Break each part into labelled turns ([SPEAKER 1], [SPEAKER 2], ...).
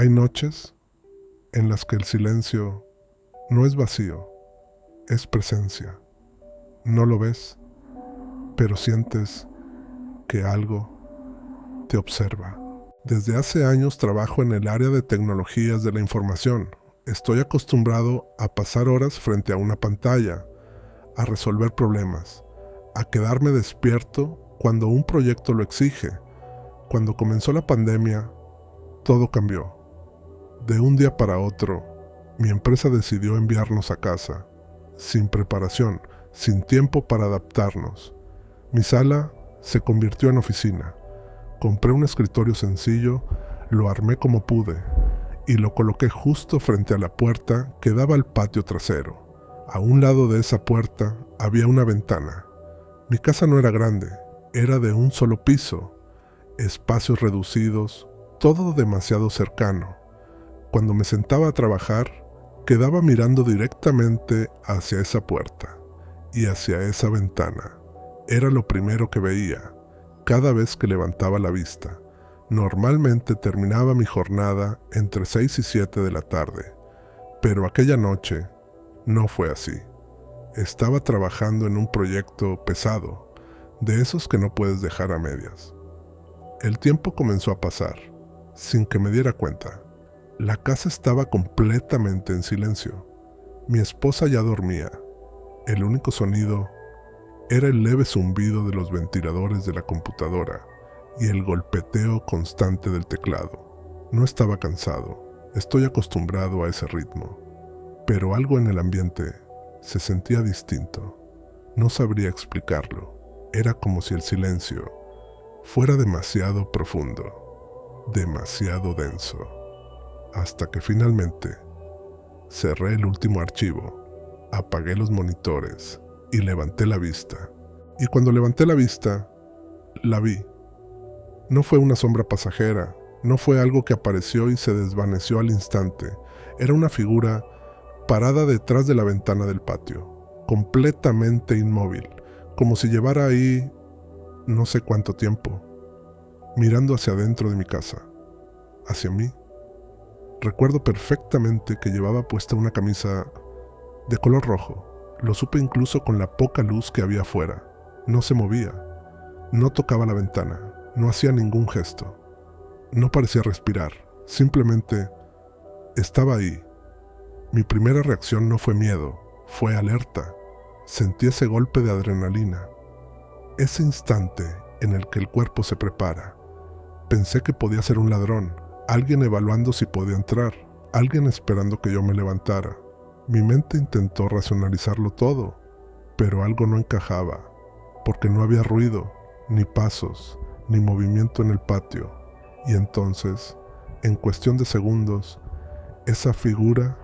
[SPEAKER 1] Hay noches en las que el silencio no es vacío, es presencia. No lo ves, pero sientes que algo te observa. Desde hace años trabajo en el área de tecnologías de la información. Estoy acostumbrado a pasar horas frente a una pantalla, a resolver problemas, a quedarme despierto cuando un proyecto lo exige. Cuando comenzó la pandemia, todo cambió. De un día para otro, mi empresa decidió enviarnos a casa, sin preparación, sin tiempo para adaptarnos. Mi sala se convirtió en oficina. Compré un escritorio sencillo, lo armé como pude y lo coloqué justo frente a la puerta que daba al patio trasero. A un lado de esa puerta había una ventana. Mi casa no era grande, era de un solo piso, espacios reducidos, todo demasiado cercano. Cuando me sentaba a trabajar, quedaba mirando directamente hacia esa puerta y hacia esa ventana. Era lo primero que veía cada vez que levantaba la vista. Normalmente terminaba mi jornada entre 6 y 7 de la tarde, pero aquella noche no fue así. Estaba trabajando en un proyecto pesado, de esos que no puedes dejar a medias. El tiempo comenzó a pasar, sin que me diera cuenta. La casa estaba completamente en silencio. Mi esposa ya dormía. El único sonido era el leve zumbido de los ventiladores de la computadora y el golpeteo constante del teclado. No estaba cansado, estoy acostumbrado a ese ritmo, pero algo en el ambiente se sentía distinto. No sabría explicarlo. Era como si el silencio fuera demasiado profundo, demasiado denso, hasta que finalmente cerré el último archivo, apagué los monitores y levanté la vista. Y cuando levanté la vista, la vi. No fue una sombra pasajera, no fue algo que apareció y se desvaneció al instante. Era una figura parada detrás de la ventana del patio, completamente inmóvil, como si llevara ahí no sé cuánto tiempo, mirando hacia adentro de mi casa, hacia mí. Recuerdo perfectamente que llevaba puesta una camisa de color rojo. Lo supe incluso con la poca luz que había afuera. No se movía, no tocaba la ventana, no hacía ningún gesto. No parecía respirar, simplemente estaba ahí. Mi primera reacción no fue miedo, fue alerta. Sentí ese golpe de adrenalina, ese instante en el que el cuerpo se prepara. Pensé que podía ser un ladrón, alguien evaluando si podía entrar, alguien esperando que yo me levantara. Mi mente intentó racionalizarlo todo, pero algo no encajaba, porque no había ruido, ni pasos, ni movimiento en el patio. Y entonces, en cuestión de segundos, esa figura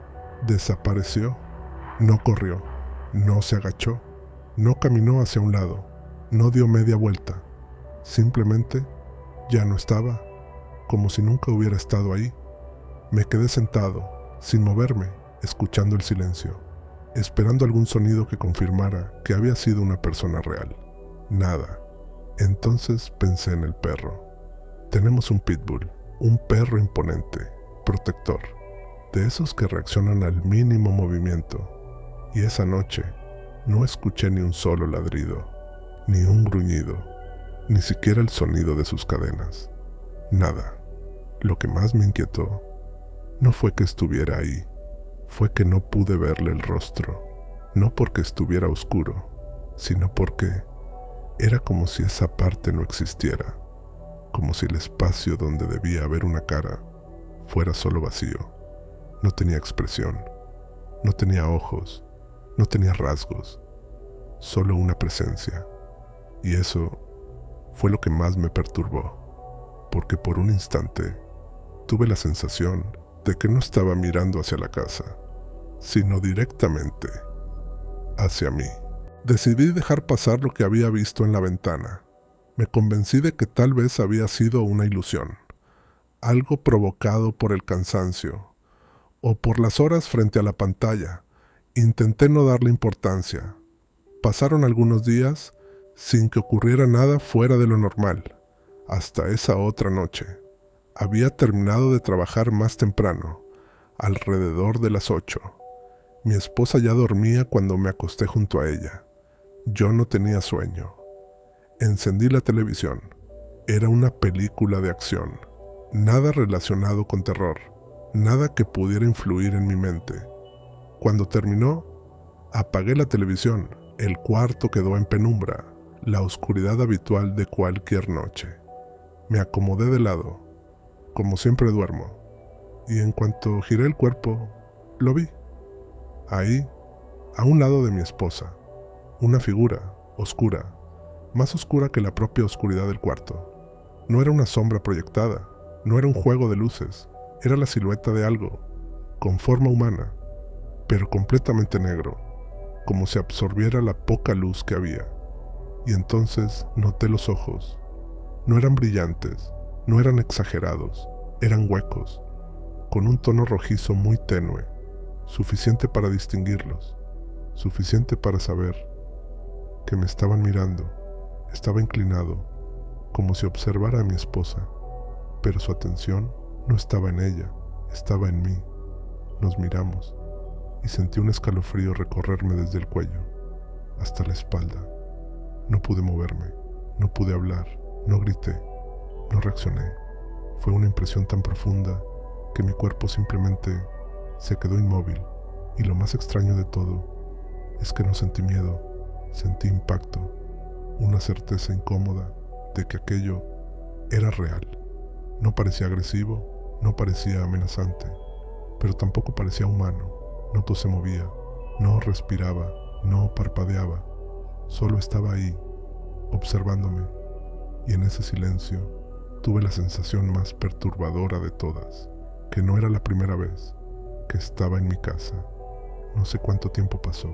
[SPEAKER 1] desapareció. No corrió, no se agachó, no caminó hacia un lado, no dio media vuelta. Simplemente ya no estaba, como si nunca hubiera estado ahí. Me quedé sentado, sin moverme, escuchando el silencio, esperando algún sonido que confirmara que había sido una persona real. Nada. Entonces pensé en el perro. Tenemos un pitbull, un perro imponente, protector, de esos que reaccionan al mínimo movimiento. Y esa noche no escuché ni un solo ladrido, ni un gruñido, ni siquiera el sonido de sus cadenas. Nada. Lo que más me inquietó no fue que estuviera ahí, fue que no pude verle el rostro, no porque estuviera oscuro, sino porque era como si esa parte no existiera, como si el espacio donde debía haber una cara fuera solo vacío. No tenía expresión, no tenía ojos, no tenía rasgos, solo una presencia. Y eso fue lo que más me perturbó, porque por un instante tuve la sensación de que no estaba mirando hacia la casa, sino directamente hacia mí. Decidí dejar pasar lo que había visto en la ventana. Me convencí de que tal vez había sido una ilusión, algo provocado por el cansancio o por las horas frente a la pantalla. Intenté no darle importancia. Pasaron algunos días sin que ocurriera nada fuera de lo normal, hasta esa otra noche. Había terminado de trabajar más temprano, alrededor de las 8. Mi esposa ya dormía cuando me acosté junto a ella. Yo no tenía sueño. Encendí la televisión. Era una película de acción. Nada relacionado con terror. Nada que pudiera influir en mi mente. Cuando terminó, apagué la televisión. El cuarto quedó en penumbra, la oscuridad habitual de cualquier noche. Me acomodé de lado, como siempre duermo, y en cuanto giré el cuerpo, lo vi. Ahí, a un lado de mi esposa, una figura oscura, más oscura que la propia oscuridad del cuarto. No era una sombra proyectada, no era un juego de luces, era la silueta de algo, con forma humana, pero completamente negro, como si absorbiera la poca luz que había. Y entonces noté los ojos. No eran brillantes, no eran exagerados, eran huecos, con un tono rojizo muy tenue, suficiente para distinguirlos, suficiente para saber que me estaban mirando. Estaba inclinado, como si observara a mi esposa, pero su atención no estaba en ella, estaba en mí. Nos miramos y sentí un escalofrío recorrerme desde el cuello hasta la espalda. No pude moverme, no pude hablar, no grité, no reaccioné. Fue una impresión tan profunda que mi cuerpo simplemente se quedó inmóvil, y lo más extraño de todo es que no sentí miedo, sentí impacto, una certeza incómoda de que aquello era real. No parecía agresivo, no parecía amenazante, pero tampoco parecía humano. No se movía, no respiraba, no parpadeaba, solo estaba ahí, observándome, y en ese silencio tuve la sensación más perturbadora de todas, que no era la primera vez que estaba en mi casa. No sé cuánto tiempo pasó,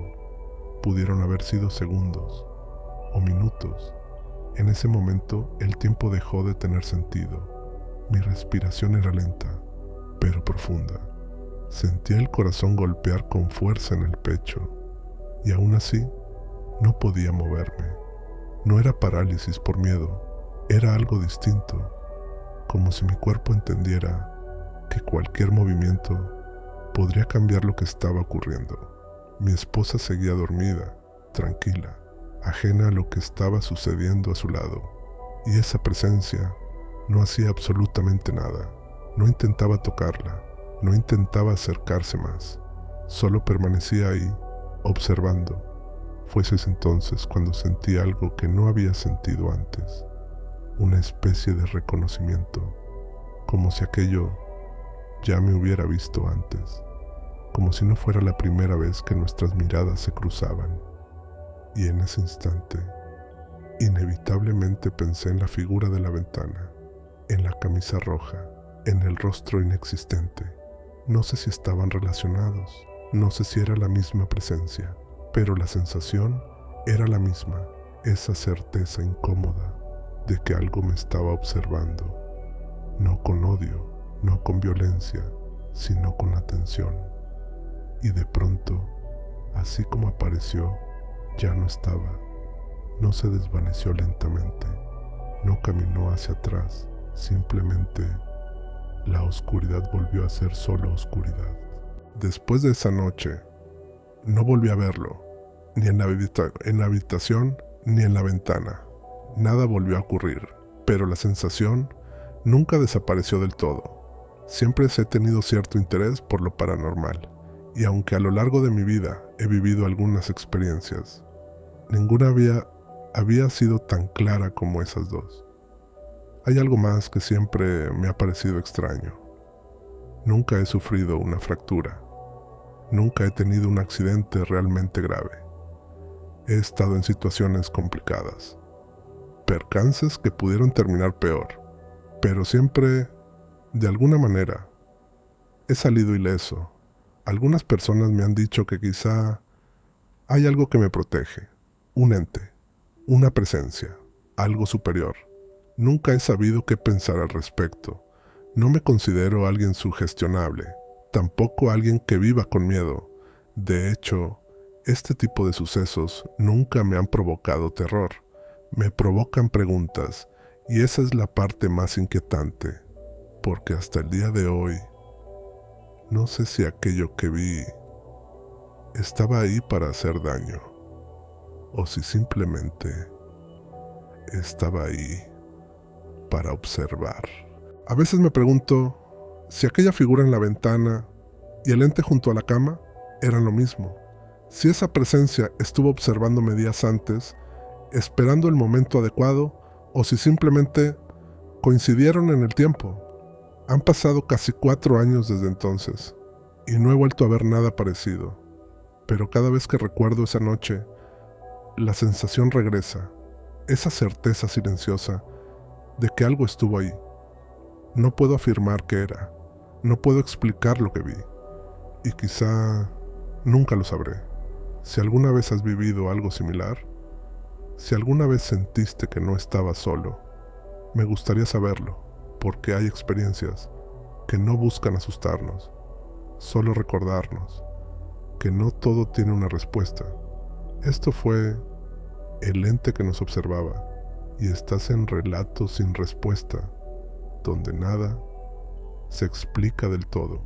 [SPEAKER 1] pudieron haber sido segundos o minutos. En ese momento el tiempo dejó de tener sentido. Mi respiración era lenta, pero profunda. Sentía el corazón golpear con fuerza en el pecho, y aún así no podía moverme. No era parálisis por miedo, era algo distinto, como si mi cuerpo entendiera que cualquier movimiento podría cambiar lo que estaba ocurriendo. Mi esposa seguía dormida, tranquila, ajena a lo que estaba sucediendo a su lado, y esa presencia no hacía absolutamente nada. No intentaba tocarla, no intentaba acercarse más, solo permanecía ahí, observando. Fue ese entonces cuando sentí algo que no había sentido antes, una especie de reconocimiento, como si aquello ya me hubiera visto antes, como si no fuera la primera vez que nuestras miradas se cruzaban. Y en ese instante, inevitablemente pensé en la figura de la ventana, en la camisa roja, en el rostro inexistente. No sé si estaban relacionados, no sé si era la misma presencia, pero la sensación era la misma, esa certeza incómoda de que algo me estaba observando, no con odio, no con violencia, sino con atención. Y de pronto, así como apareció, ya no estaba, no se desvaneció lentamente, no caminó hacia atrás, simplemente la oscuridad volvió a ser solo oscuridad. Después de esa noche, no volví a verlo, ni en la habitación ni en la ventana. Nada volvió a ocurrir, pero la sensación nunca desapareció del todo. Siempre he tenido cierto interés por lo paranormal, y aunque a lo largo de mi vida he vivido algunas experiencias, ninguna había sido tan clara como esas dos. Hay algo más que siempre me ha parecido extraño. Nunca he sufrido una fractura. Nunca he tenido un accidente realmente grave. He estado en situaciones complicadas, percances que pudieron terminar peor, pero siempre, de alguna manera, he salido ileso. Algunas personas me han dicho que quizá hay algo que me protege, un ente, una presencia, algo superior. Nunca he sabido qué pensar al respecto. No me considero alguien sugestionable, tampoco alguien que viva con miedo. De hecho, este tipo de sucesos nunca me han provocado terror. Me provocan preguntas, y esa es la parte más inquietante. porque hasta el día de hoy no sé si aquello que vi estaba ahí para hacer daño o si simplemente estaba ahí para observar. A veces me pregunto si aquella figura en la ventana y el ente junto a la cama eran lo mismo. Si esa presencia estuvo observándome días antes, esperando el momento adecuado, o si simplemente coincidieron en el tiempo. Han pasado casi 4 años desde entonces, y no he vuelto a ver nada parecido. Pero cada vez que recuerdo esa noche, la sensación regresa, esa certeza silenciosa de que algo estuvo ahí. No puedo afirmar qué era, no puedo explicar lo que vi, y quizá nunca lo sabré. Si alguna vez has vivido algo similar, si alguna vez sentiste que no estabas solo, me gustaría saberlo, porque hay experiencias que no buscan asustarnos, solo recordarnos que no todo tiene una respuesta. Esto fue el ente que nos observaba, y estás en Relatos sin Respuesta, donde nada se explica del todo.